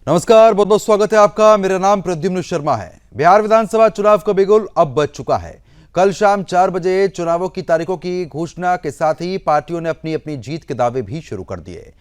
नमस्कार, बहुत बहुत स्वागत है आपका। मेरा नाम प्रद्युम्न शर्मा है। बिहार विधानसभा चुनाव का बिगुल अब बज चुका है। कल शाम 4 बजे चुनावों की तारीखों की घोषणा के साथ ही पार्टियों ने अपनी अपनी जीत के दावे भी शुरू कर दिए।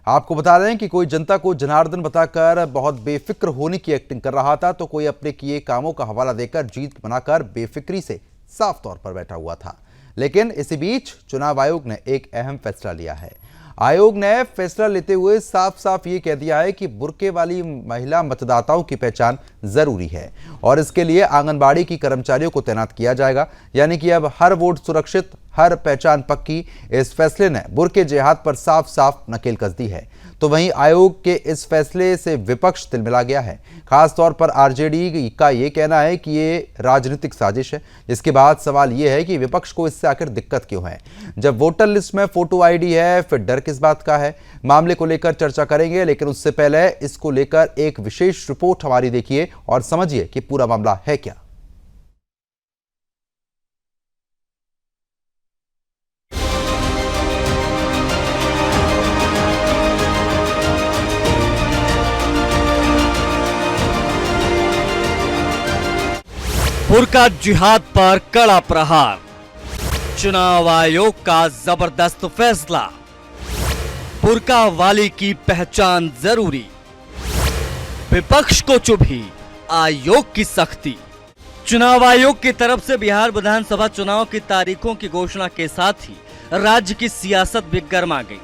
आपको बता दें कि कोई जनता को जनार्दन बताकर बहुत बेफिक्र होने की एक्टिंग कर रहा था, तो कोई अपने किए कामों का हवाला देकर जीत बनाकर बेफिक्री से साफ तौर पर बैठा हुआ था। लेकिन इसी बीच चुनाव आयोग ने एक अहम फैसला लिया है। आयोग ने फैसला लेते हुए साफ साफ ये कह दिया है कि बुर्के वाली महिला मतदाताओं की पहचान जरूरी है और इसके लिए आंगनबाड़ी की कर्मचारियों को तैनात किया जाएगा। यानी कि अब हर वोट सुरक्षित, हर पहचान पक्की। इस फैसले ने बुर्के जिहाद पर साफ साफ नकेल कस दी है। तो वहीं आयोग के इस फैसले से विपक्ष तिलमिला गया है। खास तौर पर आरजेडी का ये कहना है कि ये राजनीतिक साजिश है। इसके बाद सवाल ये है कि विपक्ष को इससे आखिर दिक्कत क्यों है। जब वोटर लिस्ट में फोटो आईडी है, फिर डर किस बात का है। मामले को लेकर चर्चा करेंगे, लेकिन उससे पहले इसको लेकर एक विशेष रिपोर्ट हमारी देखिए और समझिए कि पूरा मामला है क्या। बुर्का जिहाद पर कड़ा प्रहार, चुनाव आयोग का जबरदस्त फैसला, बुर्का वाली की पहचान जरूरी, विपक्ष को चुभी आयोग की सख्ती। चुनाव आयोग की तरफ से बिहार विधानसभा चुनाव की तारीखों की घोषणा के साथ ही राज्य की सियासत भी गर्मा गई।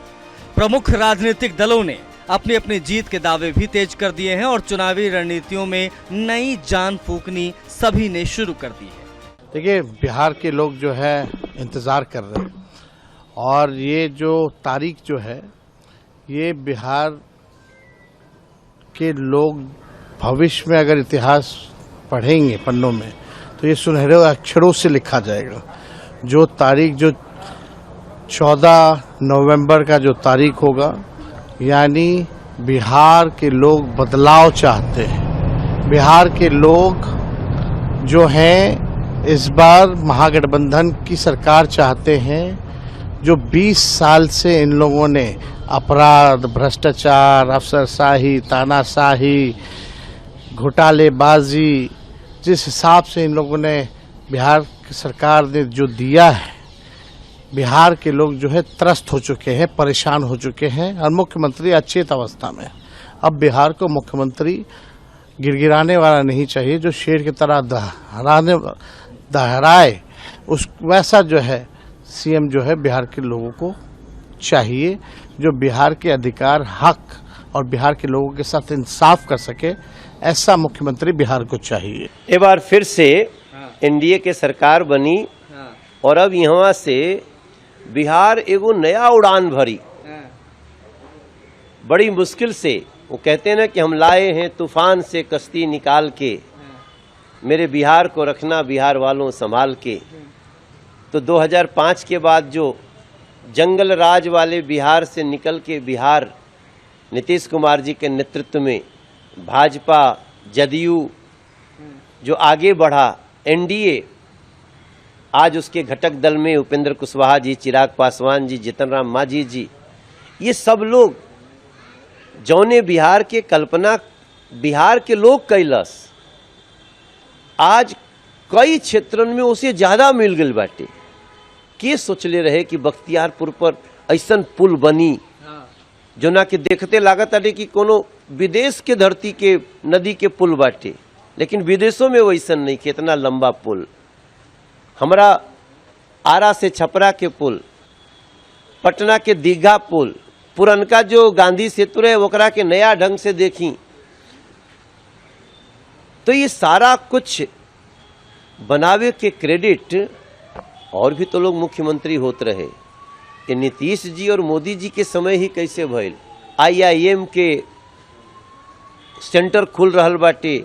प्रमुख राजनीतिक दलों ने अपनी अपनी जीत के दावे भी तेज कर दिए हैं और चुनावी रणनीतियों में नई जान फूंकनी सभी ने शुरू कर दी है। देखिए, बिहार के लोग जो है इंतज़ार कर रहे हैं और ये जो तारीख जो है, ये बिहार के लोग भविष्य में अगर इतिहास पढ़ेंगे पन्नों में तो ये सुनहरे अक्षरों से लिखा जाएगा। जो तारीख, जो 14 नवंबर का जो तारीख होगा, यानी बिहार के लोग बदलाव चाहते हैं। बिहार के लोग जो हैं इस बार महागठबंधन की सरकार चाहते हैं। जो 20 साल से इन लोगों ने अपराध, भ्रष्टाचार, अफसरशाही, तानाशाही, घोटालेबाजी, जिस हिसाब से इन लोगों ने बिहार की सरकार ने जो दिया है, बिहार के लोग जो है त्रस्त हो चुके हैं, परेशान हो चुके हैं और मुख्यमंत्री अचेत अवस्था में। अब बिहार को मुख्यमंत्री गिड़गिड़ाने वाला नहीं चाहिए, जो शेर की तरह दहराए, उस वैसा जो है सीएम जो है बिहार के लोगों को चाहिए, जो बिहार के अधिकार, हक और बिहार के लोगों के साथ इंसाफ कर सके। ऐसा मुख्यमंत्री बिहार को चाहिए। एक बार फिर से एनडीए के सरकार बनी और अब यहाँ से बिहार एगो नया उड़ान भरी। बड़ी मुश्किल से, वो कहते हैं ना कि हम लाए हैं तूफान से कश्ती निकाल के, मेरे बिहार को रखना बिहार वालों संभाल के। तो 2005 के बाद जो जंगल राज वाले बिहार से निकल के बिहार नीतीश कुमार जी के नेतृत्व में भाजपा, जदयू जो आगे बढ़ा, एनडीए, आज उसके घटक दल में उपेंद्र कुशवाहा जी, चिराग पासवान जी, जीतन राम मांझी जी, ये सब लोग जौने बिहार के कल्पना बिहार के लोग कैलस, आज कई क्षेत्रों में उसे ज्यादा मिल गई बाटे। के सोचले रहे कि बख्तियारपुर पर ऐसन पुल बनी जो ना कि देखते लागत अटे कि कोनो विदेश के धरती के नदी के पुल बाटे, लेकिन विदेशों में वैसन नहीं। कितना लंबा पुल, हमरा आरा से छपरा के पुल, पटना के दीघा पुल, पुरनका जो गांधी सेतु है ओकरा के नया ढंग से देखी। तो ये सारा कुछ बनावे के क्रेडिट और भी तो लोग मुख्यमंत्री होते रहे। ये नीतीश जी और मोदी जी के समय ही कैसे भइल। IIM के सेंटर खुल रहल बाटे,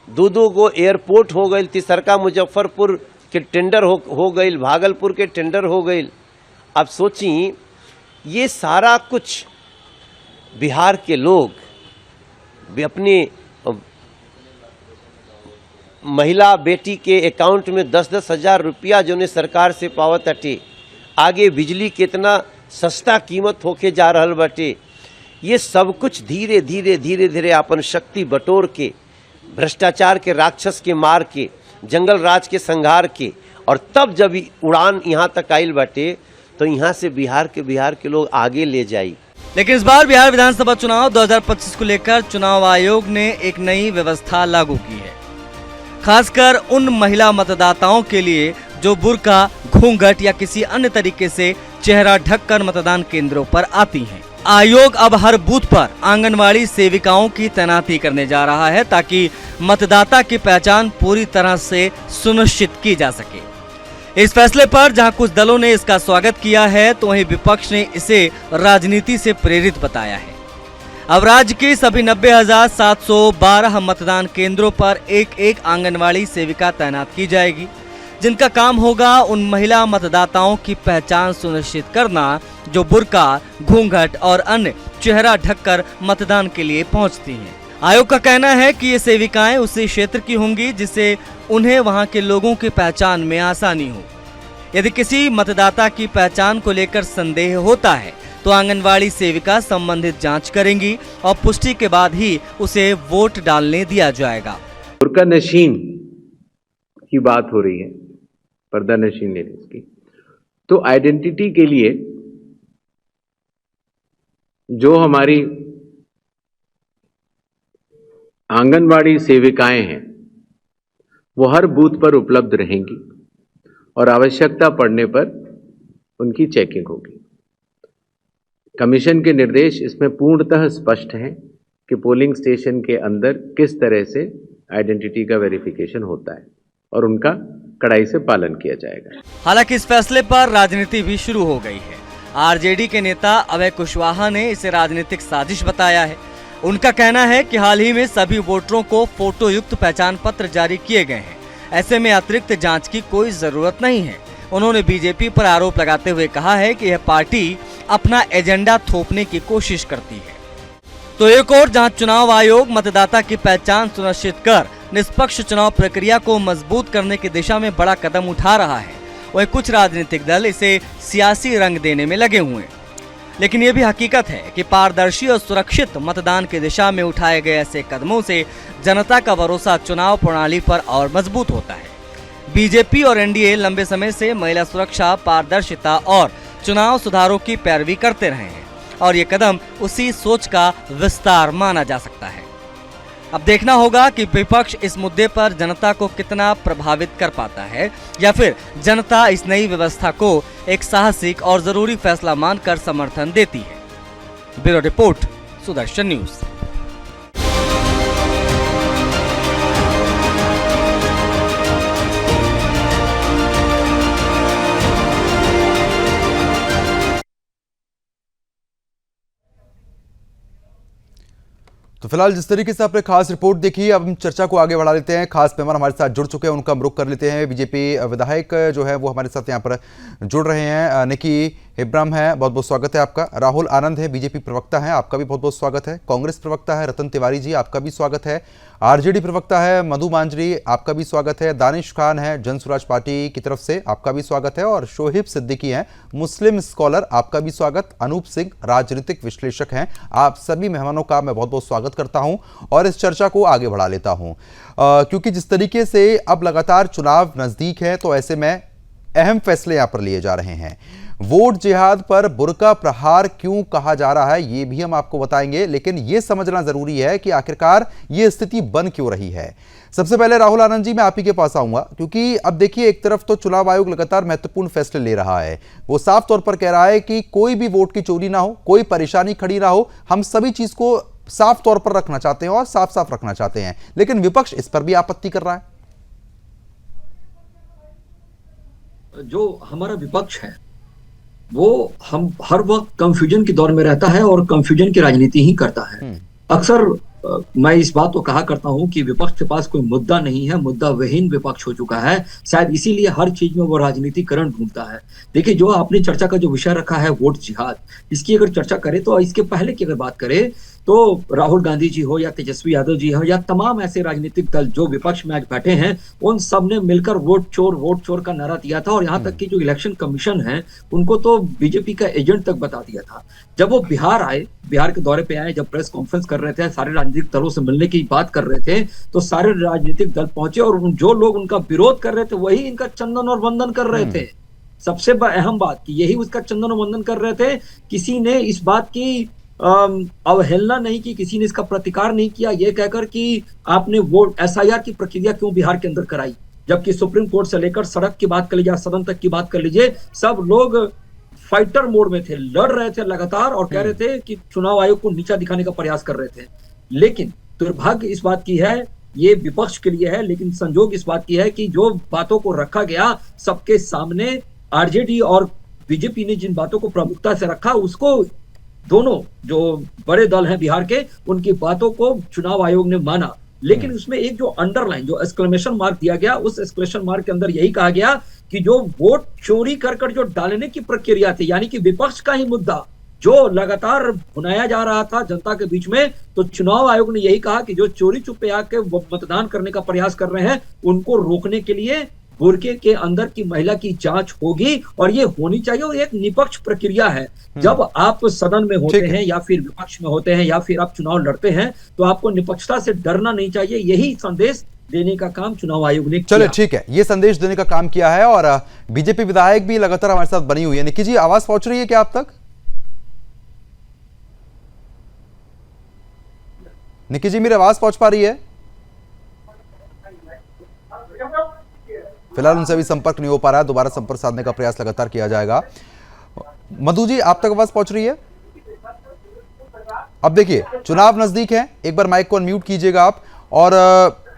दो गो एयरपोर्ट हो गई, तीसरका मुजफ्फरपुर के टेंडर हो गई, भागलपुर के टेंडर हो गई। अब सोची, ये सारा कुछ बिहार के लोग भी अपने महिला बेटी के अकाउंट में 10-10 हजार रुपया जो ने सरकार से पावत अटे, आगे बिजली कितना सस्ता कीमत होके जा रहल बाटे, ये सब कुछ धीरे धीरे धीरे धीरे अपन शक्ति बटोर के, भ्रष्टाचार के राक्षस के मार के, जंगल राज के संहार के, और तब जब उड़ान यहाँ तक आइल बाटे तो यहाँ से बिहार के लोग आगे ले जाई। लेकिन इस बार बिहार विधानसभा चुनाव 2025 को लेकर चुनाव आयोग ने एक नई व्यवस्था लागू की है, खासकर उन महिला मतदाताओं के लिए जो बुर्का, घूंघट या किसी अन्य तरीके से चेहरा ढककर मतदान केंद्रों पर आती हैं। आयोग अब हर बूथ पर आंगनवाड़ी सेविकाओं की तैनाती करने जा रहा है ताकि मतदाता की पहचान पूरी तरह से सुनिश्चित की जा सके। इस फैसले पर जहां कुछ दलों ने इसका स्वागत किया है तो वहीं विपक्ष ने इसे राजनीति से प्रेरित बताया है। अब राज्य के सभी 90,712 मतदान केंद्रों पर एक आंगनवाड़ी सेविका तैनात की जाएगी, जिनका काम होगा उन महिला मतदाताओं की पहचान सुनिश्चित करना जो बुर्का, घूंघट और अन्य चेहरा ढककर मतदान के लिए पहुंचती हैं। आयोग का कहना है कि ये सेविकाएं उसी क्षेत्र की होंगी जिससे उन्हें वहां के लोगों की पहचान में आसानी हो। यदि किसी मतदाता की पहचान को लेकर संदेह होता है तो आंगनवाड़ी सेविका संबंधित जांच करेंगी और पुष्टि के बाद ही उसे वोट डालने दिया जाएगा। बुर्का नशीन की बात हो रही है, पर्दा नशीन लेडीज की, तो आइडेंटिटी के लिए जो हमारी आंगनवाड़ी सेविकाएं हैं वो हर बूथ पर उपलब्ध रहेंगी और आवश्यकता पड़ने पर उनकी चेकिंग होगी। कमीशन के निर्देश इसमें पूर्णतः स्पष्ट हैं कि पोलिंग स्टेशन के अंदर किस तरह से आइडेंटिटी का वेरिफिकेशन होता है और उनका कड़ाई से पालन किया जाएगा। हालांकि इस फैसले पर राजनीति भी शुरू हो गई है। आरजेडी के नेता अभय कुशवाहा ने इसे राजनीतिक साजिश बताया है। उनका कहना है कि हाल ही में सभी वोटरों को फोटो युक्त पहचान पत्र जारी किए गए हैं, ऐसे में अतिरिक्त जांच की कोई जरूरत नहीं है। उन्होंने बीजेपी पर आरोप लगाते हुए कहा है कि यह पार्टी अपना एजेंडा थोपने की कोशिश करती है। तो एक और जहां चुनाव आयोग मतदाता की पहचान सुनिश्चित कर निष्पक्ष चुनाव प्रक्रिया को मजबूत करने की दिशा में बड़ा कदम उठा रहा है, वहीं कुछ राजनीतिक दल इसे सियासी रंग देने में लगे हुए हैं। लेकिन ये भी हकीकत है कि पारदर्शी और सुरक्षित मतदान की दिशा में उठाए गए ऐसे कदमों से जनता का भरोसा चुनाव प्रणाली पर और मजबूत होता है। बीजेपी और एनडीए लंबे समय से महिला सुरक्षा, पारदर्शिता और चुनाव सुधारों की पैरवी करते रहे हैं और ये कदम उसी सोच का विस्तार माना जा सकता है। अब देखना होगा कि विपक्ष इस मुद्दे पर जनता को कितना प्रभावित कर पाता है या फिर जनता इस नई व्यवस्था को एक साहसिक और जरूरी फैसला मानकर समर्थन देती है। Bureau report, Sudarshan news. तो फिलहाल जिस तरीके से आपने खास रिपोर्ट देखी, अब हम चर्चा को आगे बढ़ा लेते हैं। खास मेहमान हमारे साथ जुड़ चुके हैं, उनका हम रुख कर लेते हैं। बीजेपी विधायक जो है वो हमारे साथ यहाँ पर जुड़ रहे हैं। निकी इब्राहिम है, बहुत बहुत स्वागत है आपका। राहुल आनंद है, बीजेपी प्रवक्ता है, आपका भी बहुत बहुत स्वागत है। कांग्रेस प्रवक्ता है रतन तिवारी जी, आपका भी स्वागत है। आरजेडी प्रवक्ता है मधु मांजरी, आपका भी स्वागत है। दानिश खान है जन स्वराज पार्टी की तरफ से, आपका भी स्वागत है। और शोहिब सिद्दीकी हैं मुस्लिम स्कॉलर, आपका भी स्वागत। अनूप सिंह राजनीतिक विश्लेषक हैं। आप सभी मेहमानों का मैं बहुत बहुत स्वागत करता हूं और इस चर्चा को आगे बढ़ा लेता हूं, क्योंकि जिस तरीके से अब लगातार चुनाव नजदीक है तो ऐसे में अहम फैसले यहां पर लिए जा रहे हैं। वोट जिहाद पर बुर्का प्रहार क्यों कहा जा रहा है ये भी हम आपको बताएंगे, लेकिन यह समझना जरूरी है कि आखिरकार यह स्थिति बन क्यों रही है। सबसे पहले राहुल आनंद जी, मैं आप ही के पास आऊंगा, क्योंकि अब देखिए एक तरफ तो चुनाव आयोग लगातार महत्वपूर्ण फैसले ले रहा है। वो साफ तौर पर कह रहा है कि कोई भी वोट की चोरी ना हो, कोई परेशानी खड़ी ना हो, हम सभी चीज को साफ तौर पर रखना चाहते हैं और साफ साफ रखना चाहते हैं, लेकिन विपक्ष इस पर भी आपत्ति कर रहा है। जो हमारा विपक्ष है वो हम हर वक्त कंफ्यूजन के दौर में रहता है और कंफ्यूजन की राजनीति ही करता है। अक्सर मैं इस बात को कहा करता हूं कि विपक्ष के पास कोई मुद्दा नहीं है, मुद्दा विहीन विपक्ष हो चुका है। शायद इसीलिए हर चीज में वो राजनीतिकरण ढूंढता है। देखिए, जो आपने चर्चा का जो विषय रखा है वोट जिहाद, इसकी अगर चर्चा करें तो इसके पहले की अगर बात करें तो राहुल गांधी जी हो या तेजस्वी यादव जी हो या तमाम ऐसे राजनीतिक दल जो विपक्ष में आज बैठे हैं, उन सब ने मिलकर वोट चोर का नारा दिया था। और यहाँ तक कि जो इलेक्शन कमीशन है उनको तो बीजेपी का एजेंट तक बता दिया था। जब वो बिहार आए, बिहार के दौरे पे आए, जब प्रेस कॉन्फ्रेंस कर रहे थे, सारे राजनीतिक दलों से मिलने की बात कर रहे थे, तो सारे राजनीतिक दल पहुंचे और जो लोग उनका विरोध कर रहे थे वही इनका चंदन और वंदन कर रहे थे। सबसे अहम बात कि यही उसका चंदन और वंदन कर रहे थे। किसी ने इस बात की अवहेलना नहीं की, किसी ने इसका प्रतिकार नहीं किया ये कहकर कि आपने वोट SIR की प्रक्रिया क्यों बिहार के अंदर कराई, जबकि सुप्रीम कोर्ट से लेकर सड़क की बात कर लीजिए, सदन तक की बात कर लीजिए, सब लोग फाइटर मोड में थे, लड़ रहे थे लगातार और कह रहे थे कि चुनाव आयोग को नीचा दिखाने का प्रयास कर रहे थे। लेकिन दुर्भाग्य इस बात की है, ये विपक्ष के लिए है, लेकिन संजोग इस बात की है कि जो बातों को रखा गया सबके सामने, आरजेडी और बीजेपी ने जिन बातों को प्रमुखता से रखा, उसको दोनों जो बड़े दल हैं बिहार के, उनकी बातों को चुनाव आयोग ने माना। लेकिन उसमें एक जो अंडरलाइन, जो एक्सक्लेमेशन मार्क दिया गया, उस एक्सक्लेमेशन मार्क के अंदर यही कहा गया कि जो वोट चोरी कर जो डालने की प्रक्रिया थी, यानी कि विपक्ष का ही मुद्दा जो लगातार भुनाया जा रहा था जनता के बीच में, तो चुनाव आयोग ने यही कहा कि जो चोरी छुपे आके मतदान करने का प्रयास कर रहे हैं उनको रोकने के लिए बुरके के अंदर की महिला की जांच होगी और ये होनी चाहिए। और एक निष्पक्ष प्रक्रिया है। जब आप सदन में होते हैं या फिर विपक्ष में होते हैं या फिर आप चुनाव लड़ते हैं तो आपको निष्पक्षता से डरना नहीं चाहिए। यही संदेश देने का काम चुनाव आयोग ने किया। चलिए ठीक है, ये संदेश देने का काम किया है और बीजेपी विधायक भी लगातार हमारे साथ बनी हुई है। निकी जी, आवाज पहुंच रही है क्या आप तक? निकी जी, मेरी आवाज पहुंच पा रही है? फिलहाल उनसे भी संपर्क नहीं हो पा रहा है, दोबारा संपर्क साधने का प्रयास लगातार किया जाएगा। मधु जी, आप तक आवाज पहुंच रही है? अब देखिए, चुनाव नजदीक है, एक बार माइक को अनम्यूट कीजिएगा आप। और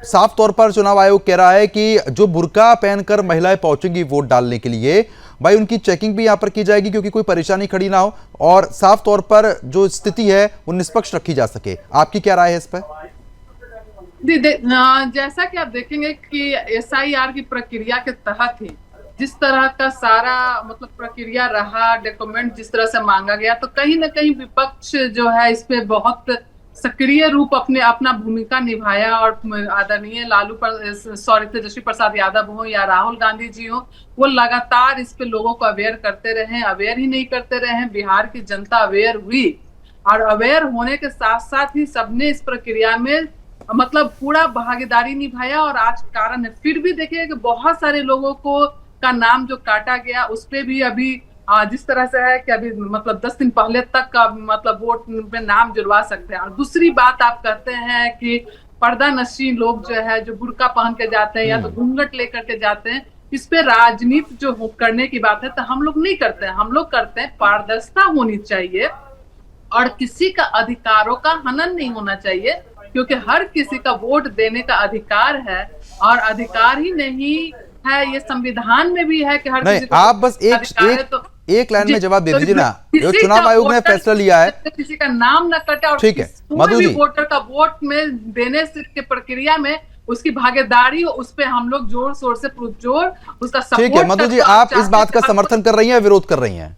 साफ तौर पर चुनाव आयोग कह रहा है कि जो बुर्का पहनकर महिलाएं पहुंचेंगी वोट डालने के लिए, भाई उनकी चेकिंग भी यहां पर की जाएगी क्योंकि कोई परेशानी खड़ी ना हो और साफ तौर पर जो स्थिति है वो निष्पक्ष रखी जा सके। आपकी क्या राय है इस पर? जैसा कि आप देखेंगे कि SIR की प्रक्रिया के तहत ही जिस तरह का सारा मतलब प्रक्रिया रहा, डॉक्यूमेंट जिस तरह से मांगा गया, तो कहीं ना कहीं विपक्ष जो है इस पे बहुत सक्रिय रूप अपना भूमिका निभाया। और आदरणीय तेजस्वी प्रसाद यादव हो या राहुल गांधी जी हो, वो लगातार इस पे लोगों को अवेयर करते रहे। अवेयर ही नहीं करते रहे, बिहार की जनता अवेयर हुई और अवेयर होने के साथ साथ ही सबने इस प्रक्रिया में मतलब पूरा भागीदारी निभाया। और आज कारण है, फिर भी देखिए कि बहुत सारे लोगों को का नाम जो काटा गया उस पे भी अभी जिस तरह से है कि अभी मतलब 10 दिन पहले तक का मतलब वोट में नाम जुड़वा सकते हैं। और दूसरी बात आप कहते हैं कि पर्दा नशी लोग जो है जो बुर्का पहन के जाते हैं या तो घूंघट लेकर के जाते हैं, इस पे राजनीति जो करने की बात है तो हम लोग नहीं करते हैं। हम लोग करते हैं पारदर्शिता होनी चाहिए और किसी का अधिकारों का हनन नहीं होना चाहिए, क्योंकि हर किसी का वोट देने का अधिकार है। और अधिकार ही नहीं है, ये संविधान में भी है कि हर किसी को आप बस एक लाइन में जवाब दे दीजिए ना। जो चुनाव आयोग ने फैसला लिया है, किसी का नाम न कटे और ठीक है, मधु जी, वोटर का वोट में देने के प्रक्रिया में उसकी भागीदारी हो, उस पे हम लोग जोर शोर से उसका सपोर्ट। ठीक है मधु जी, आप इस बात का समर्थन कर रही हैं या विरोध कर रही हैं?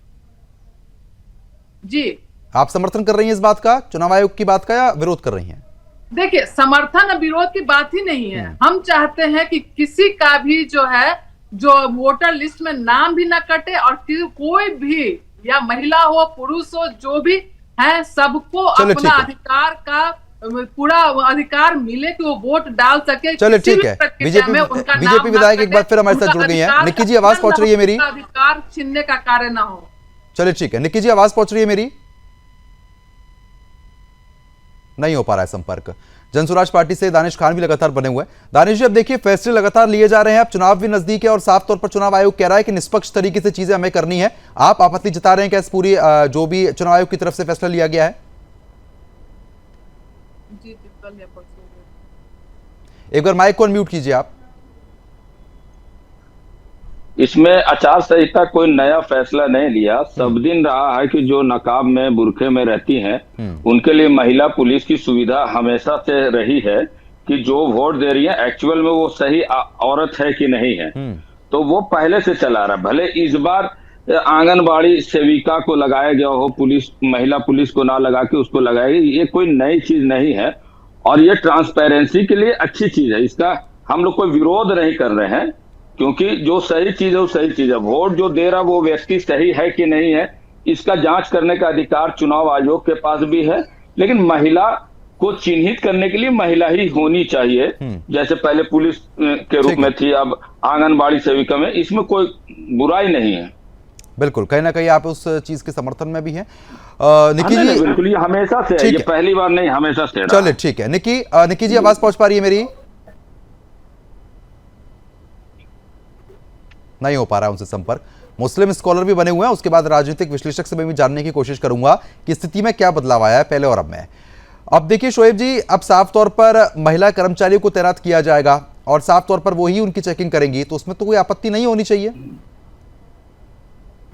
जी, आप समर्थन कर रही हैं इस बात का, चुनाव आयोग की बात का, या विरोध कर रही हैं? देखिए, समर्थन और विरोध की बात ही नहीं है। हम चाहते हैं कि किसी का भी जो है जो वोटर लिस्ट में नाम भी ना कटे और कोई भी या महिला हो पुरुष हो जो भी है सबको अपना अधिकार का पूरा अधिकार मिले कि वो वोट डाल सके। चलो ठीक है, बीजेपी विधायक एक बार फिर हमारे साथ जुड़ गई हैं। निकी जी, आवाज पहुंच रही है मेरी? अधिकार छीनने का कार्य ना हो। चलिए ठीक है, निकी जी आवाज पहुंच रही है मेरी? नहीं हो पा रहा है संपर्क। जनसुराज पार्टी से दानिश खान भी लगातार बने हुए हैं। दानिश जी, अब देखिए फैसले लगातार लिए जा रहे हैं, अब चुनाव भी नजदीक है और साफ तौर पर चुनाव आयोग कह रहा है कि निष्पक्ष तरीके से चीजें हमें करनी है। आप आपत्ति जता रहे हैं क्या इस पूरी जो भी चुनाव आयोग की तरफ से फैसला लिया गया है? एक बार माइक को अनम्यूट कीजिए आप। इसमें आचार संहिता कोई नया फैसला नहीं लिया। सब दिन रहा है कि जो नकाब में बुरखे में रहती हैं उनके लिए महिला पुलिस की सुविधा हमेशा से रही है कि जो वोट दे रही है एक्चुअल में वो सही औरत है कि नहीं है, तो वो पहले से चला रहा। भले इस बार आंगनबाड़ी सेविका को लगाया गया हो, पुलिस महिला पुलिस को ना लगा के उसको लगाया गया, ये कोई नई चीज नहीं है और ये ट्रांसपेरेंसी के लिए अच्छी चीज है। इसका हम लोग कोई विरोध नहीं कर रहे हैं, क्योंकि जो सही चीज है वो सही चीज है। वोट जो दे रहा वो व्यक्ति सही है कि नहीं है, इसका जांच करने का अधिकार चुनाव आयोग के पास भी है, लेकिन महिला को चिन्हित करने के लिए महिला ही होनी चाहिए। जैसे पहले पुलिस के रूप में थी, अब आंगनबाड़ी सेविका में, इसमें कोई बुराई नहीं है। बिल्कुल, कहीं ना कहीं आप उस चीज के समर्थन में भी हैं। निकी नहीं, जी बिल्कुल, ये हमेशा से है, ये पहली बार नहीं, हमेशा से। चलिए ठीक है। निकी जी आवाज पहुंच पा रही है मेरी? नहीं हो पा रहा है उनसे संपर्क। मुस्लिम स्कॉलर भी बने हुए हैं, उसके बाद राजनीतिक विश्लेषक से मैं भी जानने की कोशिश करूंगा कि स्थिति में क्या बदलाव आया है पहले और अब में। अब देखिए शोएब जी, अब साफ तौर पर महिला कर्मचारियों को तैनात किया जाएगा और साफ तौर पर वो ही उनकी चेकिंग करेंगी, तो उसमें तो कोई आपत्ति नहीं होनी चाहिए।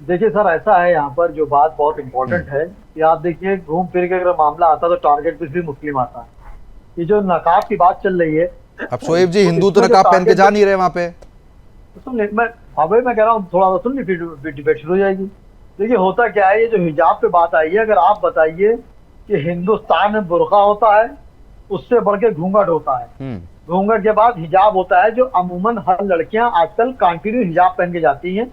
देखिए सर, ऐसा है, यहाँ पर जो बात बहुत इंपॉर्टेंट है कि आप देखिए, घूम फिर के अगर मामला आता तो टारगेट पे सिर्फ मुस्लिम आता है। ये जो नकाब की बात चल रही है, अब शोएब जी, हिंदू तो नकाब पहन के जा नहीं रहे वहां पे। सुन, मैं कह रहा हूँ थोड़ा सा सुन ली, फिर डिबेट शुरू हो जाएगी। देखिए होता क्या है, ये जो हिजाब पे बात आई है, अगर आप बताइए कि हिंदुस्तान में बुर्का होता है, उससे बढ़ के घूंघट होता है, घूंघट के बाद हिजाब होता है, जो अमूमन हर लड़कियां आजकल कंटिन्यू हिजाब पहन के जाती हैं।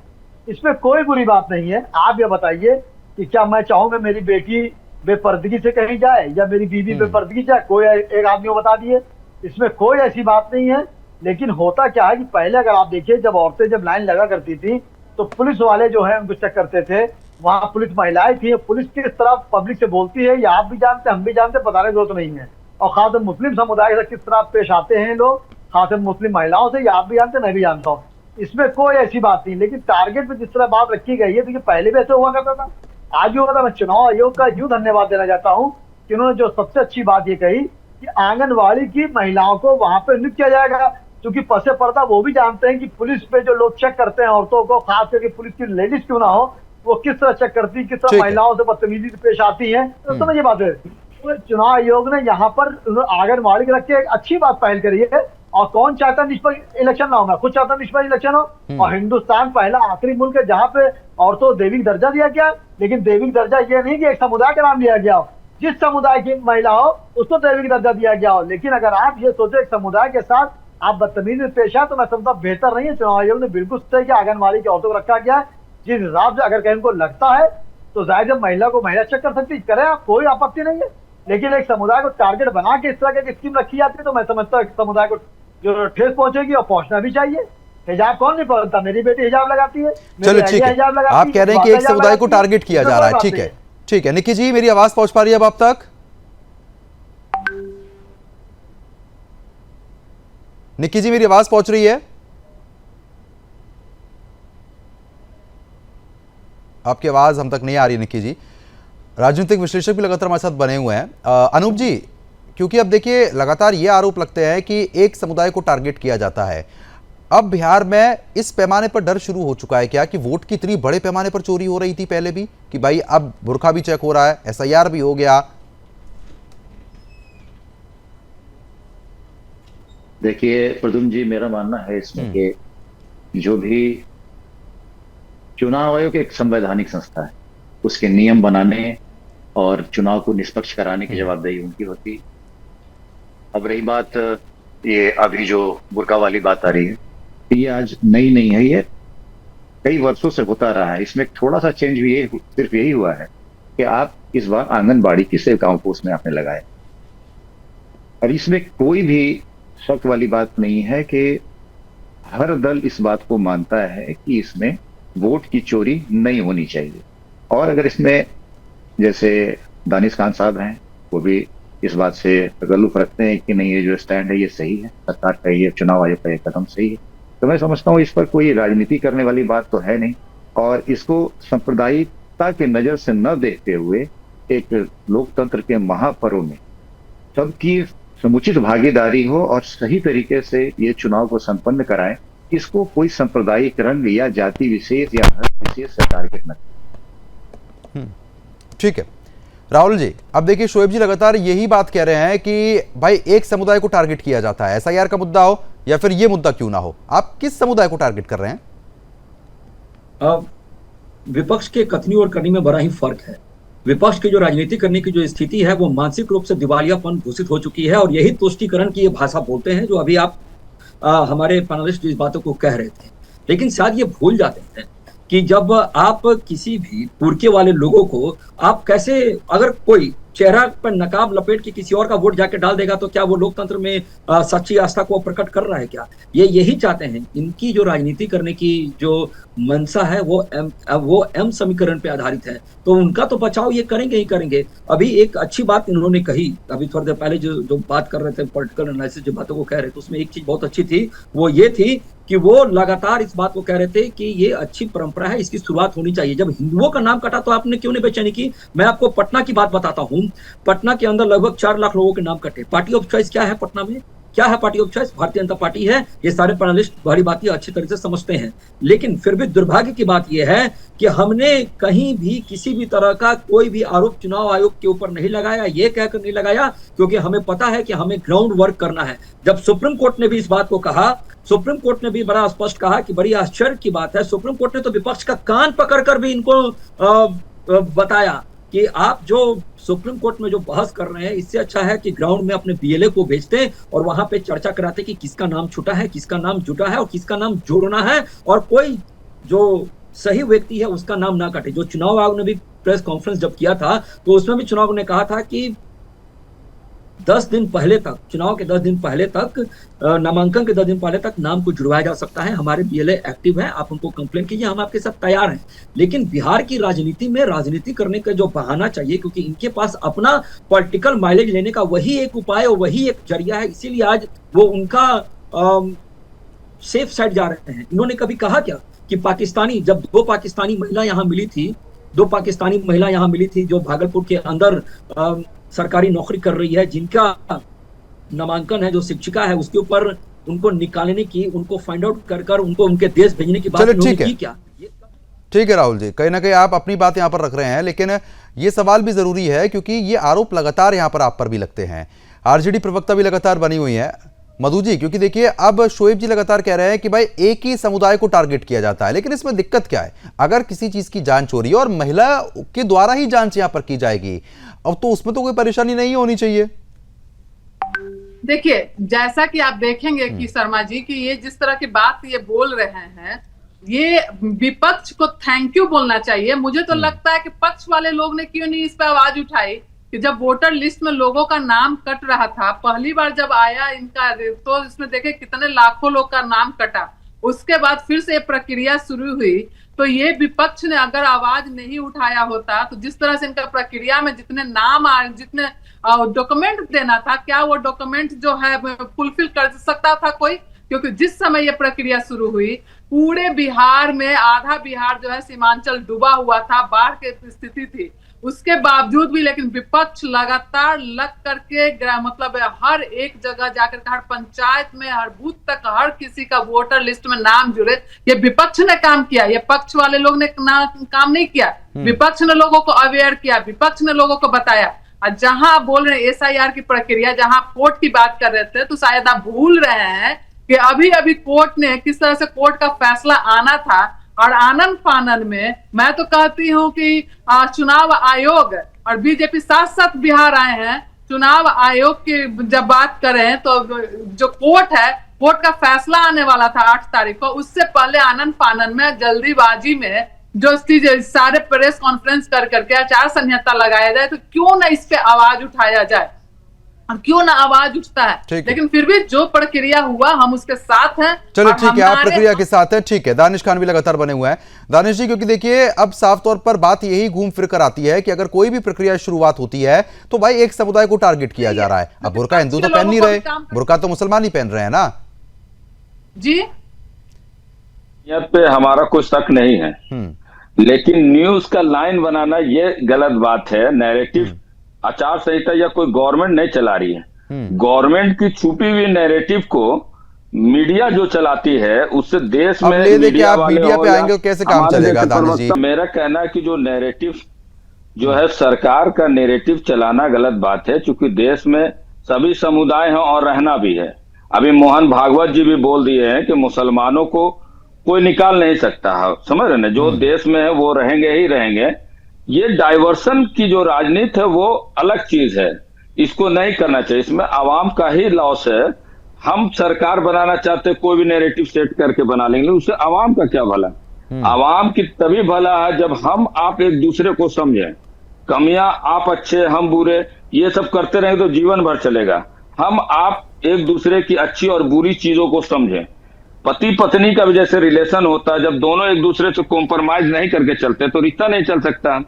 इसमें कोई बुरी बात नहीं है। आप ये बताइए कि क्या मैं चाहूंगा मेरी बेटी बेपर्दगी से कहीं जाए या मेरी बीवी बेपर्दगी जाए? कोई एक आदमी को बता दिए, इसमें कोई ऐसी बात नहीं है। लेकिन होता क्या है कि पहले अगर आप देखिए, जब औरतें जब लाइन लगा करती थी तो पुलिस वाले जो है उनको चेक करते थे। वहां पुलिस महिलाएं थी, पुलिस किस तरह पब्लिक से बोलती है ये आप भी जानते, हम भी जानते, बताने की जरूरत नहीं है। और खासकर मुस्लिम समुदाय से किस तरह पेश आते हैं लोग, खासकर मुस्लिम महिलाओं से, ये आप भी जानते, मैं भी जानता हूँ। इसमें कोई ऐसी बात नहीं। लेकिन टारगेट पे जिस तरह बात रखी गई है, देखिए पहले भी ऐसे हुआ करता था, आज भी होगा था। मैं चुनाव आयोग का यूं धन्यवाद देना चाहता हूँ कि उन्होंने जो सबसे अच्छी बात ये कही कि आंगनबाड़ी की महिलाओं को वहां पे नियुक्त किया जाएगा। क्योंकि पसे पर्दा वो भी जानते हैं कि पुलिस पे जो लोग चेक करते हैं औरतों को, खास करके पुलिस की लेडीज क्यों ना हो, वो किस तरह चेक करती है, किस तरह महिलाओं से बदतमीजी से पेश आती है। तो समझ ये बात है, तो चुनाव आयोग ने यहाँ पर आंगनबाड़ी के रख के एक अच्छी बात पहल करी है। और कौन चाहता निष्पक्ष इलेक्शन ना होगा, खुद चाहता निष्पक्ष इलेक्शन हो। और हिंदुस्तान पहला आखिरी मुल्क है जहाँ पे औरतों को दैविक दर्जा दिया गया। लेकिन दैविक दर्जा ये नहीं कि एक समुदाय का नाम लिया गया हो, जिस समुदाय की महिला हो उसको दैविक दर्जा दिया गया हो। लेकिन अगर आप ये सोचे एक समुदाय के साथ आप बदतमीजी पेश आए, तो मैं समझता बेहतर नहीं है। चुनाव आयोग ने बिल्कुल सही किया, आंगनबाड़ी की औरतों को रखा गया है। जिस हिसाब से अगर कहीं को लगता है तो जाहिर जब महिला को महिला चेक कर सकती, करे, आप कोई आपत्ति नहीं है। लेकिन एक समुदाय को टारगेट बना के इस तरह की स्कीम रखी जाती है, तो मैं समझता हूँ समुदाय को जो ठेस पहुंचेगी और पहुंचना भी चाहिए। हिजाब कौन नहीं पहनता? मेरी बेटी हिजाब लगाती है। चलो ठीक है, आप कह रहे हैं कि एक समुदाय को टारगेट किया जा रहा है। ठीक है, ठीक है। निकी जी, मेरी आवाज पहुंच पा रही है अब आप तक? निकी जी, मेरी आवाज पहुंच रही है? आपकी आवाज हम तक नहीं आ रही निकी जी। राजनीतिक विश्लेषक भी लगातार हमारे साथ बने हुए हैं। अनूप जी, क्योंकि अब देखिए लगातार ये आरोप लगते हैं कि एक समुदाय को टारगेट किया जाता है। अब बिहार में इस पैमाने पर डर शुरू हो चुका है क्या कि वोट की इतनी बड़े पैमाने पर चोरी हो रही थी पहले भी, कि भाई अब बुरखा भी चेक हो रहा है, SIR भी हो गया? देखिए प्रद्युम्न जी, मेरा मानना है इसमें कि जो भी चुनाव आयोग एक संवैधानिक संस्था है, उसके नियम बनाने और चुनाव को निष्पक्ष कराने की जवाबदेही उनकी होती है। अब रही बात ये अभी जो बुर्का वाली बात आ रही है, ये आज नई नहीं है, ये कई वर्षों से होता रहा है। इसमें थोड़ा सा चेंज भी ये सिर्फ यही हुआ है कि आप इस बार आंगनबाड़ी की सेविकाओं को उसमें आपने लगाए। और इसमें कोई भी शक वाली बात नहीं है कि हर दल इस बात को मानता है कि इसमें वोट की चोरी नहीं होनी चाहिए। और अगर इसमें जैसे दानिश खान साहब हैं, वो भी इस बात से तकल्लुफ रखते हैं कि नहीं, ये जो स्टैंड है ये सही है, सरकार का ये चुनाव आयोग का ये कदम सही है, तो मैं समझता हूँ इस पर कोई राजनीति करने वाली बात तो है नहीं। और इसको सांप्रदायिकता के नजर से न देखते हुए एक लोकतंत्र के महापर्व में सबकी समुचित भागीदारी हो और सही तरीके से ये चुनाव को संपन्न कराएं, इसको कोई सांप्रदायिक रंग या जाति विशेष या धर्म विशेष से टारगेट न करें। ठीक है राहुल जी, अब देखिए शोएब जी लगातार यही बात कह रहे हैं कि भाई एक समुदाय को टारगेट किया जाता है, SIR का मुद्दा हो या फिर ये मुद्दा क्यों ना हो, आप किस समुदाय को टारगेट कर रहे हैं? विपक्ष के कथनी और करनी में बड़ा ही फर्क है। विपक्ष की जो राजनीति करने की जो स्थिति है वो मानसिक रूप से दिवालियापन घोषित हो चुकी है, और यही तुष्टीकरण की ये भाषा बोलते हैं जो अभी आप हमारे पैनलिस्ट इस बातों को कह रहे थे। लेकिन शायद ये भूल जाते हैं कि जब आप किसी भी पुरखे वाले लोगों को आप कैसे, अगर कोई चेहरा पर नकाब लपेट के किसी और का वोट जाके डाल देगा तो क्या वो लोकतंत्र में सच्ची आस्था को प्रकट कर रहा है क्या? ये यही चाहते हैं। इनकी जो राजनीति करने की जो मंशा है वो एम समीकरण पे आधारित है, तो उनका तो बचाव ये करेंगे ही करेंगे। अभी एक अच्छी बात इन्होंने कही, अभी थोड़ी देर पहले जो बात कर रहे थे पॉलिटिकल एनालिसिस जो बातों को कह रहे थे, उसमें एक चीज बहुत अच्छी थी, वो ये थी कि वो लगातार इस बात को कह रहे थे कि ये अच्छी परंपरा है, इसकी शुरुआत होनी चाहिए। जब हिंदुओं का नाम कटा तो आपने क्यों नहीं बेचैनी की? मैं आपको पटना की बात बताता हूँ। पटना के अंदर लगभग 4 लाख लोगों के नाम कटे। पार्टी ऑफ चॉइस क्या है पटना में? क्या है party of choice? Bharatiya Janata party है। ये सारे पैनलिस्ट बड़ी बात अच्छी तरह से समझते हैं। लेकिन फिर भी दुर्भाग्य की बात यह है कि हमने कहीं भी किसी भी तरह का कोई भी आरोप चुनाव आयोग के ऊपर नहीं लगाया। ये कहकर नहीं लगाया क्योंकि हमें पता है कि हमें ग्राउंड वर्क करना है। जब सुप्रीम कोर्ट ने भी इस बात को कहा, सुप्रीम कोर्ट ने भी बड़ा स्पष्ट कहा कि बड़ी आश्चर्य की बात है, सुप्रीम कोर्ट ने तो विपक्ष का कान पकड़कर भी इनको बताया कि आप जो सुप्रीम कोर्ट में जो बहस कर रहे हैं, इससे अच्छा है कि ग्राउंड में अपने बीएलए को भेजते और वहां पे चर्चा कराते कि किसका नाम छूटा है, किसका नाम जुटा है और किसका नाम जोड़ना है, और कोई जो सही व्यक्ति है उसका नाम ना काटे। जो चुनाव आयोग ने भी प्रेस कॉन्फ्रेंस जब किया था तो उसमें भी चुनाव ने कहा था कि 10 दिन पहले तक, चुनाव के 10 दिन पहले तक, नामांकन के 10 दिन पहले तक नाम को जुड़वाया जा सकता है। हमारे बीएलए एक्टिव है, आप उनको कंप्लेंट कीजिए, हम आपके साथ तैयार हैं। लेकिन बिहार की राजनीति में राजनीति करने का जो बहाना चाहिए, क्योंकि इनके पास अपना पॉलिटिकल माइलेज लेने का वही एक उपाय और वही एक जरिया है, इसीलिए आज वो उनका सेफ साइड जा रहे हैं। इन्होंने कभी कहा क्या कि पाकिस्तानी, जब 2 पाकिस्तानी महिला यहाँ मिली थी, 2 पाकिस्तानी महिला यहाँ मिली थी जो भागलपुर के अंदर सरकारी नौकरी कर रही है, जिनका नामांकन है, जो शिक्षिका है, उसके ऊपर उनको निकालने की, उनको फाइंड आउट कर उनको उनके देश भेजने की बात उन्होंने की क्या? ठीक है राहुल जी, कहीं ना कहीं आप अपनी बात यहाँ पर रख रहे हैं, लेकिन ये सवाल भी जरूरी है क्योंकि ये आरोप लगातार यहाँ पर आप पर भी लगते हैं। आरजेडी प्रवक्ता भी लगातार बनी हुई है मधु जी, क्योंकि देखिए अब शोएब जी लगातार कह रहे हैं कि भाई एक ही समुदाय को टारगेट किया जाता है, लेकिन इसमें दिक्कत क्या है? अगर किसी चीज की जांच हो रही है और महिला के द्वारा ही जांच यहां पर की जाएगी, अब तो उसमें तो कोई परेशानी नहीं होनी चाहिए। देखिए, जैसा कि आप देखेंगे कि शर्मा जी की ये जिस तरह की बात ये बोल रहे हैं, ये विपक्ष को थैंक यू बोलना चाहिए। मुझे तो लगता है कि पक्ष वाले लोग ने क्यों नहीं इस पर आवाज उठाई कि जब वोटर लिस्ट में लोगों का नाम कट रहा था, पहली बार जब आया इनका, तो इसमें देखे कितने लाखों लोग का नाम कटा, उसके बाद फिर से ये प्रक्रिया शुरू हुई, तो ये विपक्ष ने अगर आवाज नहीं उठाया होता तो जिस तरह से इनका प्रक्रिया में जितने नाम जितने डॉक्यूमेंट देना था, क्या वो डॉक्यूमेंट जो है फुलफिल कर सकता था कोई? क्योंकि जिस समय ये प्रक्रिया शुरू हुई, पूरे बिहार में आधा बिहार जो है सीमांचल डूबा हुआ था, बाढ़ की स्थिति थी। उसके बावजूद भी लेकिन विपक्ष लगातार लग करके मतलब हर एक जगह जाकर हर पंचायत में, हर बूथ तक, हर किसी का वोटर लिस्ट में नाम जुड़े, ये विपक्ष ने काम किया, ये पक्ष वाले लोग ने काम नहीं किया। विपक्ष ने लोगों को अवेयर किया, विपक्ष ने लोगों को बताया। और जहां आप बोल रहे हैं एसआईआर की प्रक्रिया, जहां कोर्ट की बात कर रहे थे, तो शायद आप भूल रहे हैं कि अभी अभी कोर्ट ने किस तरह से कोर्ट का फैसला आना था, और आनन फानन में मैं तो कहती हूं कि चुनाव आयोग और बीजेपी साथ साथ बिहार आए हैं। चुनाव आयोग की जब बात करें तो जो कोर्ट है, कोर्ट का फैसला आने वाला था 8 तारीख को, उससे पहले आनन फानन में जल्दीबाजी में जो चीज सारे प्रेस कॉन्फ्रेंस कर करके आचार संहिता लगाया जाए, तो क्यों ना इस पे आवाज उठाया जाए, क्यों ना आवाज उठता है। लेकिन फिर भी जो प्रक्रिया हुआ हम उसके साथ हैं। चलो ठीक है, आप प्रक्रिया के साथ हैं, ठीक है। दानिश खान भी लगातार बने हुए हैं। दानिश जी, क्योंकि देखिए अब साफ तौर पर बात यही घूम फिर कर आती है कि अगर कोई भी प्रक्रिया शुरुआत होती है तो भाई एक समुदाय को टारगेट किया जा रहा है। अब बुर्का हिंदू तो पहन नहीं रहे, बुर्का तो मुसलमान ही पहन रहे हैं ना जी। पे हमारा कोई शक नहीं है, लेकिन न्यूज का लाइन बनाना ये गलत बात है। नैरेटिव आचार संहिता या कोई गवर्नमेंट नहीं चला रही है, गवर्नमेंट की छुपी हुई नैरेटिव को मीडिया जो चलाती है, उससे देश में मीडिया पे आएंगे कैसे काम चलेगा? दानिश जी, मेरा कहना है कि जो नैरेटिव जो है सरकार का नैरेटिव चलाना गलत बात है, क्योंकि देश में सभी समुदाय हैं और रहना भी है। अभी मोहन भागवत जी भी बोल दिए हैं कि मुसलमानों को कोई निकाल नहीं सकता है, समझ रहे ना, जो देश में है वो रहेंगे ही रहेंगे। ये डाइवर्सन की जो राजनीति है वो अलग चीज है, इसको नहीं करना चाहिए, इसमें आवाम का ही लॉस है। हम सरकार बनाना चाहते, कोई भी नैरेटिव सेट करके बना लेंगे, उससे आवाम का क्या भला। आवाम की तभी भला है जब हम आप एक दूसरे को समझें, कमियां आप अच्छे हम बुरे ये सब करते रहेंगे तो जीवन भर चलेगा। हम आप एक दूसरे की अच्छी और बुरी चीजों को समझें। पति पत्नी का भी जैसे रिलेशन होता है, जब दोनों एक दूसरे से कॉम्प्रोमाइज नहीं करके चलते तो रिश्ता नहीं चल सकता।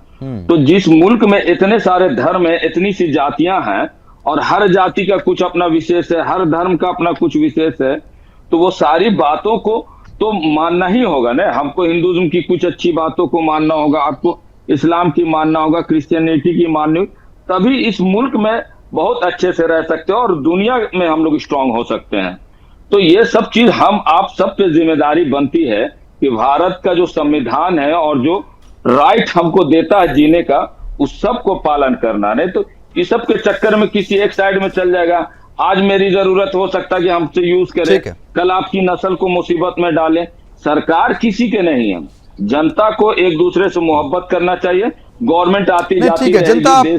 तो जिस मुल्क में इतने सारे धर्म है, इतनी सी जातियां हैं और हर जाति का कुछ अपना विशेष है, हर धर्म का अपना कुछ विशेष है, तो वो सारी बातों को तो मानना ही होगा ना। हमको हिंदुज्म की कुछ अच्छी बातों को मानना होगा, आपको इस्लाम की मानना होगा, क्रिश्चियनिटी की माननी, तभी इस मुल्क में बहुत अच्छे से रह सकते हैं और दुनिया में हम लोग स्ट्रांग हो सकते हैं। तो ये सब चीज हम आप सब पे जिम्मेदारी बनती है कि भारत का जो संविधान है और जो राइट हमको देता है जीने का, उस सब को पालन करना। नहीं तो इस सब के चक्कर में किसी एक साइड में चल जाएगा। आज मेरी जरूरत हो सकता है कि हमसे यूज करें, कल आपकी नस्ल को मुसीबत में डालें। सरकार किसी के नहीं है, जनता को एक दूसरे से मोहब्बत करना चाहिए। गवर्नमेंट आती जाती ठीक है,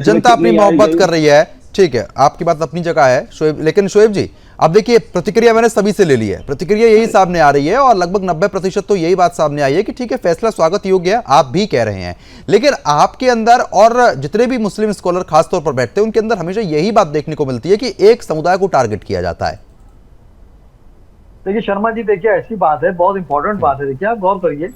जनता अपनी मोहब्बत कर रही है, ठीक है, आपकी बात अपनी जगह है शोएब। लेकिन शोएब जी, अब देखिए, प्रतिक्रिया मैंने सभी से ले ली है, प्रतिक्रिया यही सामने आ रही है और लगभग 90% तो यही बात सामने आई है कि ठीक है, फैसला स्वागत योग्य है, आप भी कह रहे हैं। लेकिन आपके अंदर और जितने भी मुस्लिम स्कॉलर खासतौर पर बैठते हैं, उनके अंदर हमेशा यही बात देखने को मिलती है कि एक समुदाय को टारगेट किया जाता है। देखिए शर्मा जी, देखिए ऐसी बात है, बहुत इंपॉर्टेंट बात है। देखिए आप गौर करिए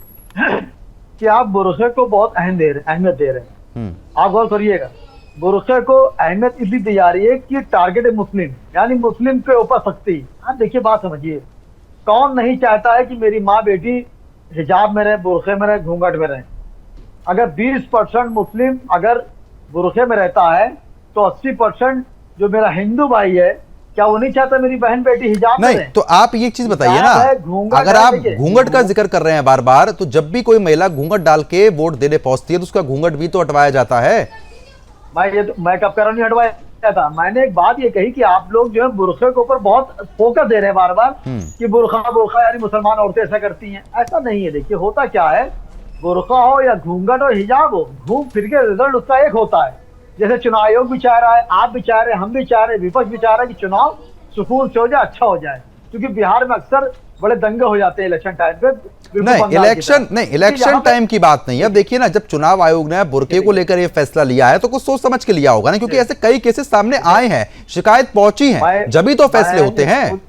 कि आप बुरखे को बहुत अहमियत दे रहे हैं। आप गौर करिएगा, बुरखे को अहमियत इसलिए दी जा रही है कि टारगेट है मुस्लिम, यानी मुस्लिम के ऊपर सख्ती। आप देखिए बात समझिए, कौन नहीं चाहता है कि मेरी माँ बेटी हिजाब में रहे, बुरखे में रहे, घूंघट में रहे। अगर 20% मुस्लिम अगर बुरखे में रहता है तो 80% जो मेरा हिंदू भाई है, क्या वो नहीं चाहता मेरी बहन बेटी हिजाब में रहे? तो आप ये चीज बताइए ना, अगर आप घूंघट का जिक्र कर रहे हैं बार बार, तो जब भी कोई महिला घूंघट डाल के वोट देने पहुंचती है तो उसका घूंघट भी तो हटवाया जाता है। मैं कब कह रहा नहीं हटवाया था, मैंने एक बात ये कही कि आप लोग जो है बुरखे के ऊपर बहुत फोकस दे रहे हैं बार बार कि बुरखा यानी मुसलमान औरतें ऐसा करती हैं। ऐसा नहीं है। देखिए होता क्या है, बुरखा हो या घूंघट हो, हिजाब हो, घूम फिर के रिजल्ट उसका एक होता है। जैसे चुनाव आयोग भी चाह रहा है, आप भी चाह रहे हैं, हम भी चाह रहे हैं, विपक्ष भी चाह रहा है कि चुनाव सुकून से हो जाए, अच्छा हो जाए, क्योंकि बिहार में अक्सर बड़े दंगे हो जाते हैं इलेक्शन टाइम पे। इलेक्शन टाइम की बात नहीं है। अब देखिए ना, जब चुनाव आयोग ने बुरके को लेकर ये फैसला लिया है तो कुछ सोच समझ के लिया होगा ना, क्योंकि ऐसे कई केसेस सामने आए हैं, शिकायत पहुंची है, जब ही तो फैसले होते हैं।